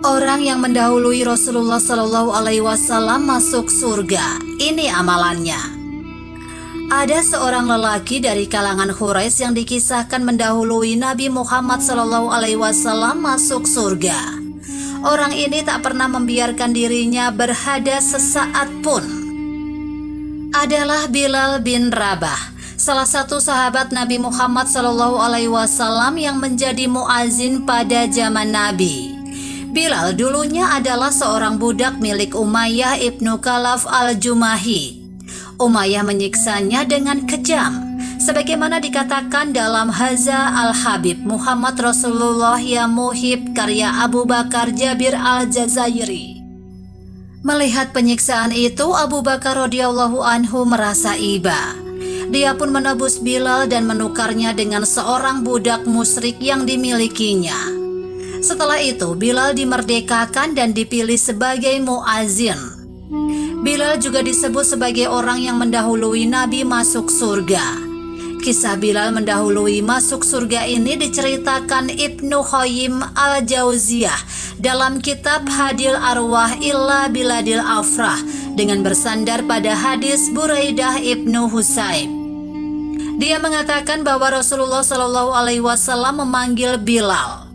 Orang yang mendahului Rasulullah Shallallahu Alaihi Wasallam masuk surga. Ini amalannya. Ada seorang lelaki dari kalangan Quraisy yang dikisahkan mendahului Nabi Muhammad Shallallahu Alaihi Wasallam masuk surga. Orang ini tak pernah membiarkan dirinya berhadas sesaat pun. Adalah Bilal bin Rabah, salah satu sahabat Nabi Muhammad Shallallahu Alaihi Wasallam yang menjadi muazin pada zaman Nabi. Bilal dulunya adalah seorang budak milik Umayyah ibnu Khalaf al-Jumahi. Umayyah menyiksanya dengan kejam, sebagaimana dikatakan dalam Haza al-Habib Muhammad Rasulullah ya Muhib karya Abu Bakar Jabir al-Jazairi. Melihat penyiksaan itu, Abu Bakar radhiyallahu anhu merasa iba. Dia pun menebus Bilal dan menukarnya dengan seorang budak musyrik yang dimilikinya. Setelah itu, Bilal dimerdekakan dan dipilih sebagai muazin. Bilal juga disebut sebagai orang yang mendahului Nabi masuk surga. Kisah Bilal mendahului masuk surga ini diceritakan Ibnu Qayyim al-Jauziyah dalam kitab Hadil Arwah illa Biladil Afrah dengan bersandar pada hadis Buraidah ibnu Husayb. Dia mengatakan bahwa Rasulullah Shallallahu Alaihi Wasallam memanggil Bilal.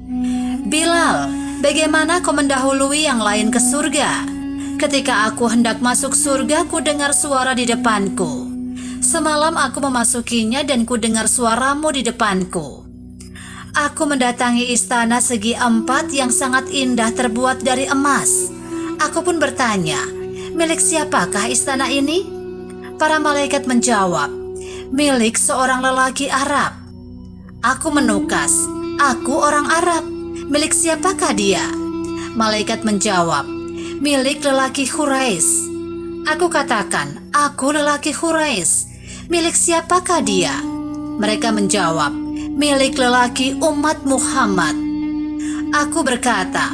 Bilal, bagaimana kau mendahului yang lain ke surga? Ketika aku hendak masuk surga, ku dengar suara di depanku. Semalam aku memasukinya dan ku dengar suaramu di depanku. Aku mendatangi istana segi empat yang sangat indah terbuat dari emas. Aku pun bertanya, milik siapakah istana ini? Para malaikat menjawab, milik seorang lelaki Arab. Aku menukas, aku orang Arab. Milik siapakah dia? Malaikat menjawab, milik lelaki Quraisy. Aku katakan, aku lelaki Quraisy. Milik siapakah dia? Mereka menjawab, milik lelaki umat Muhammad. Aku berkata,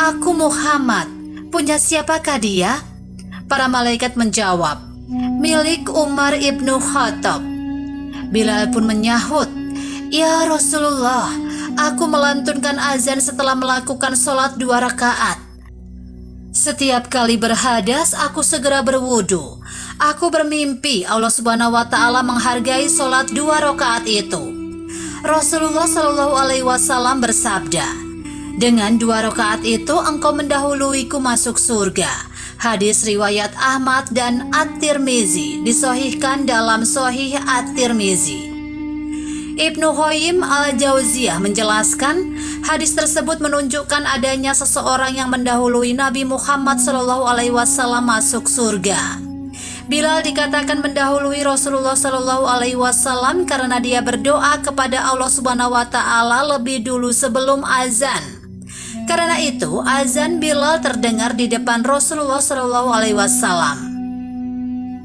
aku Muhammad. Punya siapakah dia? Para malaikat menjawab, milik Umar ibnu Khattab. Bilal pun menyahut, ya Rasulullah, aku melantunkan azan setelah melakukan sholat 2 rakaat. Setiap kali berhadas, aku segera berwudu. Aku bermimpi Allah Subhanahu wa Ta'ala menghargai sholat 2 rakaat itu. Rasulullah Shallallahu Alaihi Wasallam bersabda, dengan 2 rakaat itu engkau mendahuluiku masuk surga. Hadis riwayat Ahmad dan At-Tirmizi, disahihkan dalam Sahih At-Tirmizi. Ibnu Qayyim al-Jauziyah menjelaskan, hadis tersebut menunjukkan adanya seseorang yang mendahului Nabi Muhammad SAW masuk surga. Bilal dikatakan mendahului Rasulullah SAW karena dia berdoa kepada Allah Subhanahu wa Ta'ala lebih dulu sebelum azan. Karena itu, azan Bilal terdengar di depan Rasulullah SAW.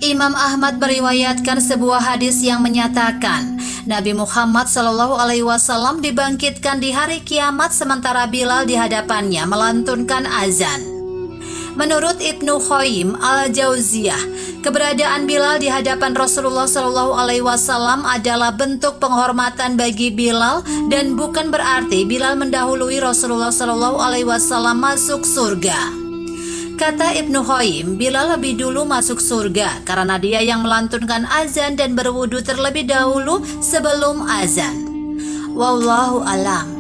Imam Ahmad meriwayatkan sebuah hadis yang menyatakan Nabi Muhammad SAW dibangkitkan di hari kiamat sementara Bilal di hadapannya melantunkan azan. Menurut Ibnu Qayyim al-Jauziyah, keberadaan Bilal di hadapan Rasulullah SAW adalah bentuk penghormatan bagi Bilal dan bukan berarti Bilal mendahului Rasulullah SAW masuk surga. Kata Ibnu Qayyim, Bilal lebih dulu masuk surga karena dia yang melantunkan azan dan berwudu terlebih dahulu sebelum azan. Wallahu alam.